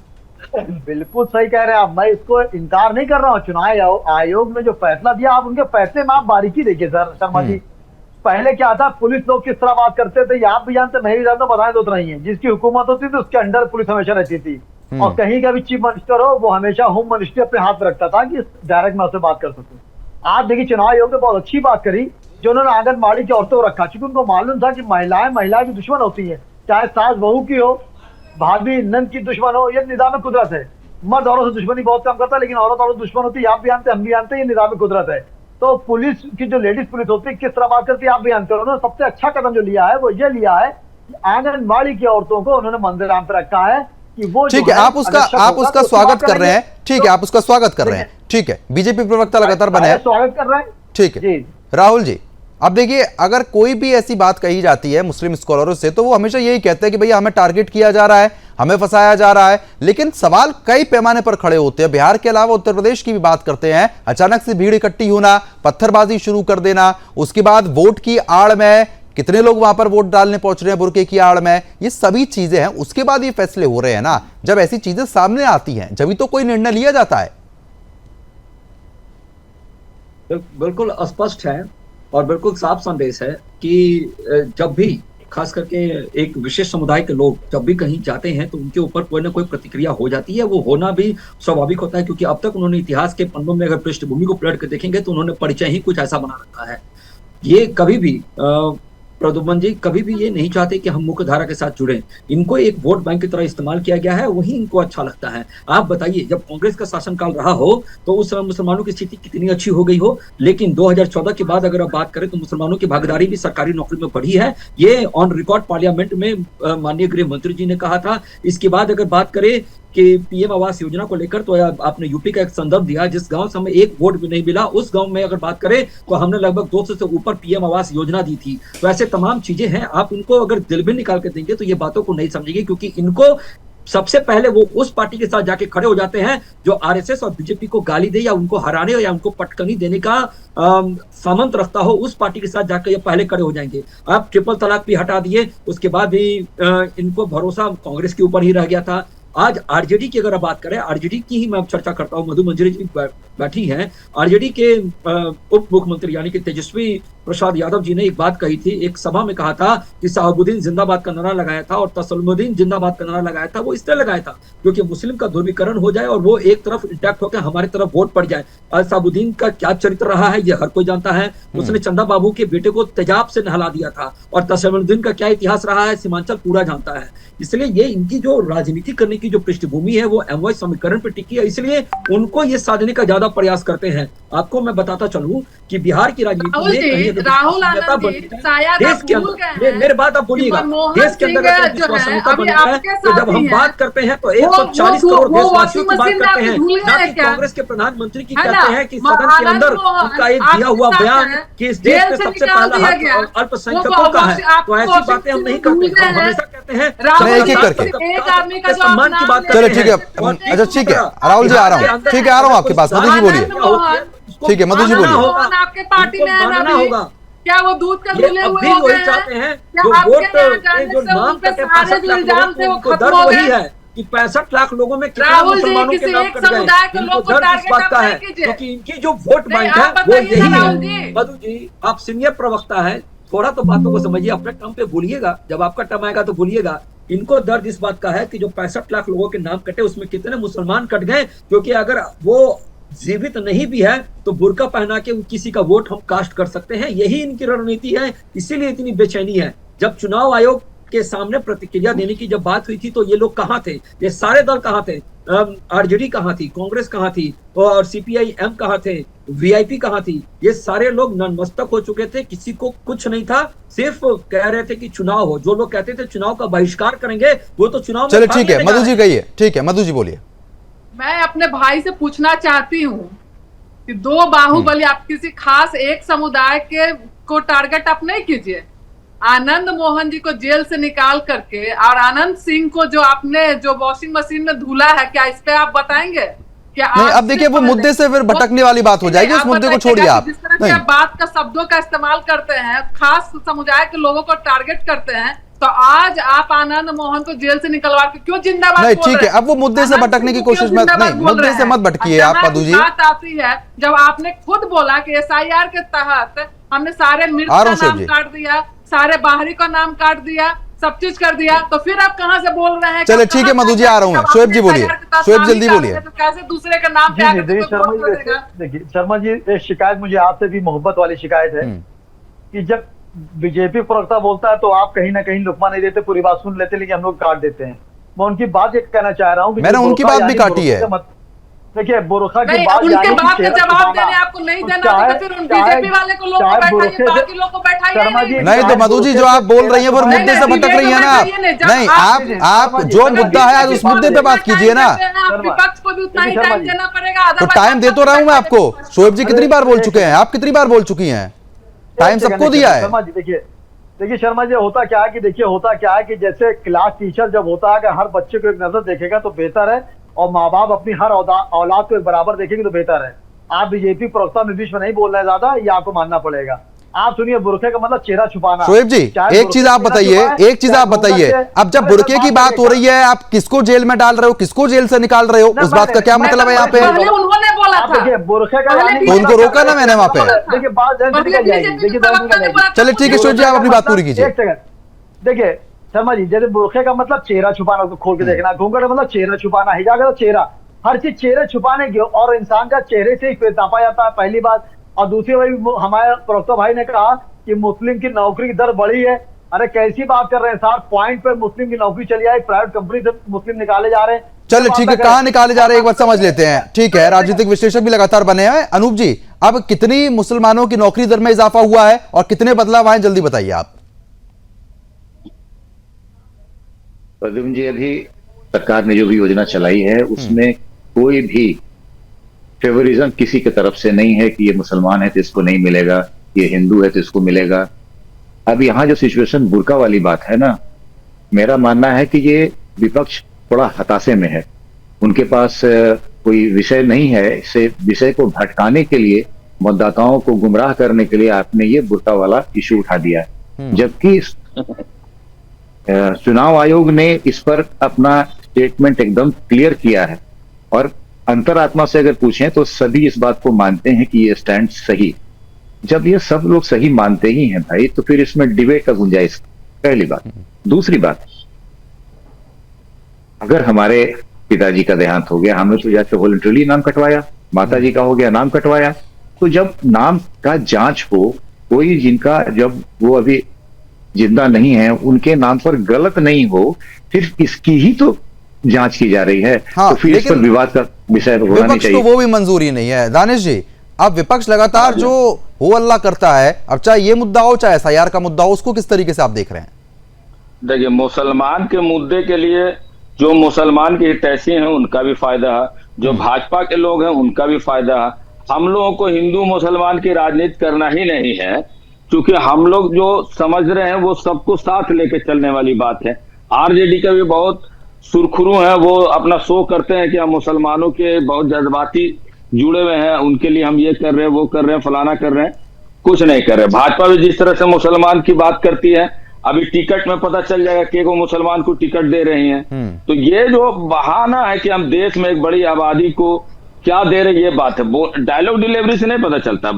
बिल्कुल सही कह रहे हैं आप, मैं इसको इनकार नहीं कर रहा हूँ। चुनाव आयोग ने जो फैसला दिया, आप उनके फैसले में आप बारीकी देखिए सर शर्मा जी। पहले क्या था, पुलिस लोग किस तरह बात करते थे, आप भी जानते, मैं भी जानता, बताएं तो नहीं है। जिसकी हुकूमत होती थी उसके अंडर पुलिस हमेशा रहती थी, और कहीं का भी चीफ मिनिस्टर हो वो हमेशा होम मिनिस्ट्री अपने हाथ में रखता था कि डायरेक्ट मैं उससे बात कर सकूं। आप देखिए चुनाव आयोग ने बहुत अच्छी बात करी जो उन्होंने आंगनबाड़ी की औरतों को रखा, क्योंकि उनको मालूम था कि महिलाएं की दुश्मन होती है, चाहे सास बहू की हो, भाभी नंद की दुश्मन हो, ये निज़ाम कुदरत है। मर्द औरत से दुश्मनी बहुत कम करता है, लेकिन औरत दुश्मन होती है, आप भी जानते, हम भी जानते हैं, ये निज़ाम कुदरत है। तो पुलिस की जो लेडीज पुलिस होती है किस तरह बात करती है आप भी जानते हो। उन्होंने सबसे अच्छा कदम जो लिया है वो ये लिया है कि आंगनबाड़ी की औरतों को उन्होंने मंदिराम पे रखा है कि वो, ठीक है, आप उसका स्वागत कर रहे हैं, ठीक है, आप उसका स्वागत कर रहे हैं, ठीक है, बीजेपी प्रवक्ता लगातार बने हैं, स्वागत कर रहे हैं, ठीक है। राहुल जी, अब देखिए, अगर कोई भी ऐसी बात कही जाती है मुस्लिम स्कॉलरों से तो वो हमेशा यही कहते हैं कि भैया हमें टारगेट किया जा रहा है, हमें फंसाया जा रहा है। लेकिन सवाल कई पैमाने पर खड़े होते हैं। बिहार के अलावा उत्तर प्रदेश की भी बात करते हैं, अचानक से भीड़ इकट्ठी होना, पत्थरबाजी शुरू कर देना, उसके बाद वोट की आड़ में कितने लोग वहां पर वोट डालने पहुंच रहे हैं बुरके की आड़ में, ये सभी चीजें हैं। उसके बाद ये फैसले हो रहे हैं ना, जब ऐसी चीजें सामने आती हैं जब तो कोई निर्णय लिया जाता है। बिल्कुल स्पष्ट है और बिल्कुल साफ संदेश है कि जब भी खास करके एक विशेष समुदाय के लोग जब भी कहीं जाते हैं तो उनके ऊपर कोई ना कोई प्रतिक्रिया हो जाती है। वो होना भी स्वाभाविक होता है, क्योंकि अब तक उन्होंने इतिहास के पन्नों में अगर पृष्ठभूमि को पलट कर देखेंगे तो उन्होंने परिचय ही कुछ ऐसा बना रखा है। ये कभी भी प्रद्युम्न जी कभी भी ये नहीं चाहते कि हम मुख्य धारा के साथ जुड़े। इनको एक वोट बैंक की तरह इस्तेमाल किया गया है, वही इनको अच्छा लगता है। आप बताइए, जब कांग्रेस का शासनकाल रहा हो तो उस समय मुसलमानों की स्थिति कितनी अच्छी हो गई हो, लेकिन 2014 के बाद अगर आप बात करें तो मुसलमानों की भागीदारी भी सरकारी नौकरी में बढ़ी है। ये ऑन रिकॉर्ड पार्लियामेंट में माननीय गृह मंत्री जी ने कहा था। इसके बाद अगर बात करें कि पीएम आवास योजना को लेकर, तो आपने यूपी का एक संदर्भ दिया, जिस गांव से हमें एक वोट भी नहीं मिला, उस गांव में अगर बात करें तो हमने लगभग 200 से ऊपर पीएम आवास योजना दी थी। तो ऐसे तमाम चीजें हैं, आप इनको अगर दिल में निकाल के देंगे तो ये बातों को नहीं समझेंगे, क्योंकि इनको सबसे पहले वो उस पार्टी के साथ जाके खड़े हो जाते हैं जो आरएसएस और बीजेपी को गाली दे या उनको हराने या उनको पटकनी देने का सामंत रखता हो, उस पार्टी के साथ जाकर ये पहले खड़े हो जाएंगे। आप ट्रिपल तलाक भी हटा दिए, उसके बाद भी इनको भरोसा कांग्रेस के ऊपर ही रह गया था। आज आरजेडी की अगर बात करें, आरजेडी की ही मैं चर्चा करता हूं, मधु मंजरी जी बैठी हैं। आरजेडी के उप मुख्यमंत्री यानी कि तेजस्वी प्रसाद यादव जी ने एक बात कही थी, एक सभा में कहा था कि शहाबुद्दीन जिंदाबाद का नारा लगाया था और तसलीमुद्दीन जिंदाबाद का नारा लगाया था। वो इसलिए लगाया था क्योंकि मुस्लिम का ध्रुवीकरण हो जाए और वो एक तरफ इंटैक्ट होकर हमारी तरफ वोट पड़ जाए। शहाबुद्दीन का क्या चरित्र रहा है ये हर कोई जानता है। उसने चंदा बाबू के बेटे को तेजाब से नहला दिया था, और तसलीमुद्दीन का क्या इतिहास रहा है सीमांचल पूरा जानता है। इसलिए ये इनकी जो राजनीति करने की जो पृष्ठभूमि है वो एमवाई समीकरण पर टिकी है, इसलिए उनको ये साधने का ज्यादा प्रयास करते हैं। आपको मैं बताता चलूं कि बिहार की राजनीति में राहुल आनंद जी शायद देश के अंदर, मेरे बात आप बोलिएगा, देश के अंदर तो जब हम बात करते हैं तो 140 करोड़ देशवासियों की बात करते हैं, ना कि कांग्रेस के प्रधानमंत्री की कहते हैं कि सदन के अंदर उनका एक दिया हुआ बयान कि इस देश में सबसे पहला हक अल्पसंख्यकों का है। तो ऐसी बातें हम नहीं करते, हम हमेशा कहते हैं एक एक करके सम्मान की बात चलो ठीक है। अच्छा ठीक है राहुल जी, आ रहा हूँ, ठीक है आ रहा हूँ आपके पास। मधु जी बोलिए। ठीक है मधु जी बोलिए। आपके पार्टी में है होगा क्या वो दूध का धुले हुए हो गए चाहते हैं क्या जो आपके वोट यहाँ जाने जो से नाम उन पे कटे सारे जो इल्जाम थे वो उनको खत्म दर्द हो वही गए? है कि 65 लाख लोगों में कितने राहुल जी, मुसलमानों के किसी नाम एक कट गए। समुदाय के इनको लोग को दर्द इस टारगेट बात आप का नहीं है कीजिए। क्योंकि इनकी जो वोट नहीं, बैंक है आप वो बताइए यही ना, है। राहुल जी। मधु जी आप सीनियर प्रवक्ता है, थोड़ा तो बातों को समझिए, अपने टर्म पे बोलिएगा, जब आपका टर्म आएगा तो बोलिएगा। इनको दर्द इस बात का है कि जो 65 लाख लोगों के नाम कटे उसमें कितने मुसलमान कट गए, क्योंकि अगर वो जीवित नहीं भी है तो बुर्का पहना के किसी का वोट हम कास्ट कर सकते हैं। यही इनकी रणनीति है, इसीलिए इतनी बेचैनी है। जब चुनाव आयोग के सामने प्रतिक्रिया देने की जब बात हुई थी तो ये लोग कहाँ थे, ये सारे दल कहाँ थे, आरजेडी कहाँ थी, कांग्रेस कहाँ थी और सीपीआई-एम कहाँ थे, वीआईपी कहाँ थी, ये सारे लोग नतमस्तक हो चुके थे। किसी को कुछ नहीं था, सिर्फ कह रहे थे कि चुनाव हो। जो लोग कहते थे चुनाव का बहिष्कार करेंगे वो तो चुनाव में चलो ठीक है मधु जी कहिए। ठीक है मधु जी बोलिए। मैं अपने भाई से पूछना चाहती हूँ कि दो बाहुबली, आप किसी खास एक समुदाय के को टारगेट आप नहीं कीजिए। आनंद मोहन जी को जेल से निकाल करके और आनंद सिंह को जो आपने जो वॉशिंग मशीन में धुला है, क्या इस पे आप बताएंगे? क्या नहीं अब देखिए वो मुद्दे से फिर भटकने वाली बात हो जाएगी, उस मुद्दे को छोड़िए आप। जिस तरह से बात का शब्दों का इस्तेमाल करते हैं, खास समुदाय के लोगों को टारगेट करते हैं, तो आज आप आनंद मोहन को जेल से निकलवा के क्यों जिंदाबाद नहीं? बोल ठीक रहे है अब वो मुद्दे से भटकने की कोशिश मत, नहीं मुद्दे से मत भटकिए आप मधु जी। बात आती है जब आपने खुद बोला कि एसआईआर के तहत हमने सारे मृत का नाम काट दिया, सारे बाहरी का नाम काट दिया, सब चीज कर दिया, तो फिर आप कहाँ से बोल रहे हैं? चलो ठीक है मधु जी आ रहा हूँ मैं। शोएब जी बोलिए, शोएब जल्दी बोलिए। तो कैसे दूसरे का नाम पे आकर देखिए शर्मा जी, एक शिकायत मुझे आपसे भी मोहब्बत वाली शिकायत है कि जब बीजेपी प्रवक्ता बोलता है तो आप कहीं ना कहीं लुकमा नहीं देते, पूरी बात सुन लेते, लेकिन हम लोग काट देते हैं। मैं उनकी बात ये कहना चाह रहा हूँ, मैंने उनकी बात भी काटी है। देखिए बुरखा की बात, उनके बात का जवाब देने आपको नहीं देना तो फिर उन बीजेपी वाले को लोग बैठाइए, बाकी लोग को बैठाइए नहीं। तो मधु जी जो आप बोल रही हैं वो मुद्दे से भटक रही है ना आप। नहीं आप जो मुद्दा है उस मुद्दे पे बात कीजिए ना। विपक्ष को भी उतना ही टाइम देना पड़ेगा। तो टाइम दे तो रहा हूँ मैं आपको। शोएब जी कितनी बार बोल चुके हैं, आप कितनी बार बोल चुकी हैं, टाइम सबको दिया है। शर्मा जी देखिए शर्मा जी होता क्या है कि जैसे क्लास टीचर जब होता है कि हर बच्चे को एक नजर देखेगा तो बेहतर है, और माँ बाप अपनी हर औलाद को एक बराबर देखेंगे तो बेहतर है। आप बीजेपी प्रवक्ता में बीच में नहीं बोल रहे ज्यादा, ये आपको मानना पड़ेगा। आप सुनिए, बुरखे का मतलब चेहरा छुपाना। शोएब जी एक चीज आप बताइए, अब जब बुरके की बात हो रही है आप किसको जेल में डाल रहे हो, किसको जेल से निकाल रहे हो, उस बात का क्या मतलब है यहाँ पे? उन्होंने बोला था देखिए बुरखे का, तो उनको रोका ना मैंने वहाँ पे। देखिए बात निकल जाएगी। चलिए ठीक है शोएब जी आप अपनी बात पूरी कीजिए। एक सेकंड देखिए शर्मा जी, जैसे बुरखे का मतलब चेहरा छुपाना, उसको खोल के देखना, घूंघट का मतलब चेहरा छुपाना, हिजाब का चेहरा, हर चीज चेहरे छुपाने की, और इंसान का चेहरे से ही पेट नापा जाता है, पहली बात। और दूसरी बात हमारे प्रवक्ता भाई ने कहा कि मुस्लिम की नौकरी की दर बढ़ी है। अरे कैसी बात कर रहे हैं साहब, पॉइंट पर मुस्लिम की नौकरी चली आई, प्राइवेट कंपनी से मुस्लिम निकाले जा रहे हैं। चलिए ठीक है, कहां निकाले जा रहे हैं एक बार समझ लेते हैं। ठीक है, राजनीतिक विश्लेषक भी लगातार बने हैं। अनूप जी, अब कितनी मुसलमानों की नौकरी दर में इजाफा हुआ है और कितने बदलाव आए, जल्दी बताइए आप। प्रद्युम्न जी, अभी सरकार ने जो भी योजना चलाई है उसमें कोई भी फेवरिज्म किसी की तरफ से नहीं है कि ये मुसलमान है तो इसको नहीं मिलेगा, ये हिंदू है तो इसको मिलेगा। अब यहाँ जो सिचुएशन बुर्का वाली बात है ना, मेरा मानना है कि ये विपक्ष थोड़ा हताशे में है। उनके पास कोई विषय नहीं है, इसे विषय को भटकाने के लिए, मतदाताओं को गुमराह करने के लिए आपने ये बुर्का वाला इशू उठा दिया है। जबकि चुनाव आयोग ने इस पर अपना स्टेटमेंट एकदम क्लियर किया है और अंतरात्मा से अगर पूछें तो सभी इस बात को मानते हैं कि ये स्टैंड सही। जब ये सब लोग सही मानते ही हैं भाई, तो फिर इसमें डिबेट का गुंजाइश, पहली बात। दूसरी बात, अगर हमारे पिताजी का देहांत हो गया, हमने तो जाके वॉलंटरली नाम कटवाया, माताजी का हो गया नाम कटवाया, तो जब नाम का जांच हो, कोई जिनका जब वो अभी जिंदा नहीं है उनके नाम पर गलत नहीं हो, फिर इसकी ही तो जांच की जा रही है। हाँ, तो फिर इस पर विवाद का विषय होना नहीं विपक्ष चाहिए। को वो भी मंजूरी नहीं है। दानिश जी, अब विपक्ष लगातार जो हो अल्लाह करता है, अब चाहे ये मुद्दा हो चाहे एसआईआर का मुद्दा हो, उसको किस तरीके से आप देख रहे हैं? देखिए, मुसलमान के मुद्दे के लिए जो मुसलमान के हितैषी हैं उनका भी फायदा है, जो भाजपा के लोग हैं उनका भी फायदा है। हम लोगों को हिंदू मुसलमान की राजनीति करना ही नहीं है, क्योंकि हम लोग जो समझ रहे हैं वो सबको साथ लेके चलने वाली बात है। आरजेडी का भी बहुत सुरखुरू है, वो अपना शो करते हैं कि हम मुसलमानों के बहुत जज्बाती जुड़े हुए हैं, उनके लिए हम ये कर रहे हैं, वो कर रहे हैं, फलाना कर रहे हैं, कुछ नहीं कर रहे। भाजपा भी जिस तरह से मुसलमान की बात करती है, अभी टिकट में पता चल जाएगा कि वो मुसलमान को टिकट दे रही हैं। तो ये जो बहाना है कि हम देश में एक बड़ी आबादी को क्या दे रहे, ये बात है। डायलॉग डिलीवरी से नहीं पता चलता।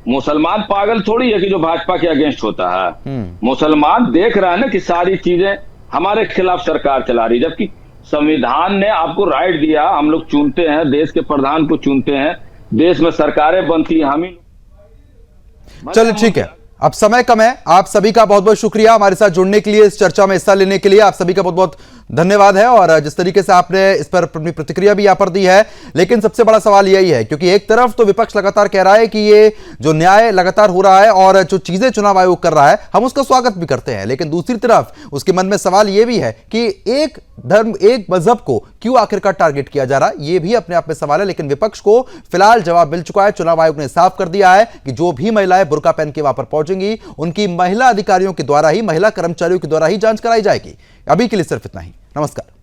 मुसलमान पागल थोड़ी है कि जो भाजपा के अगेंस्ट होता है। मुसलमान देख रहा है ना कि सारी चीजें हमारे खिलाफ सरकार चला रही है, जबकि संविधान ने आपको राइट दिया, हम लोग चुनते हैं, देश के प्रधान को चुनते हैं, देश में सरकारें बनती है हम ही। चलिए ठीक है, अब समय कम है। आप सभी का बहुत बहुत शुक्रिया हमारे साथ जुड़ने के लिए, इस चर्चा में हिस्सा लेने के लिए आप सभी का बहुत बहुत धन्यवाद है। और जिस तरीके से आपने इस पर अपनी प्रतिक्रिया भी यहाँ पर दी है, लेकिन सबसे बड़ा सवाल यही है, क्योंकि एक तरफ तो विपक्ष लगातार कह रहा है कि ये जो न्याय लगातार हो रहा है और जो चीजें चुनाव आयोग कर रहा है हम उसका स्वागत भी करते हैं, लेकिन दूसरी तरफ उसके मन में सवाल ये भी है कि एक धर्म, एक मजहब को क्यों आखिरकार टारगेट किया जा रहा है, ये भी अपने आप में सवाल है। लेकिन विपक्ष को फिलहाल जवाब मिल चुका है। चुनाव आयोग ने साफ कर दिया है कि जो भी महिलाएं बुर्का पहन के वहां पर पहुंचेंगी उनकी महिला अधिकारियों के द्वारा ही, महिला कर्मचारियों के द्वारा ही जांच कराई जाएगी। अभी के लिए सिर्फ इतना ही। नमस्कार।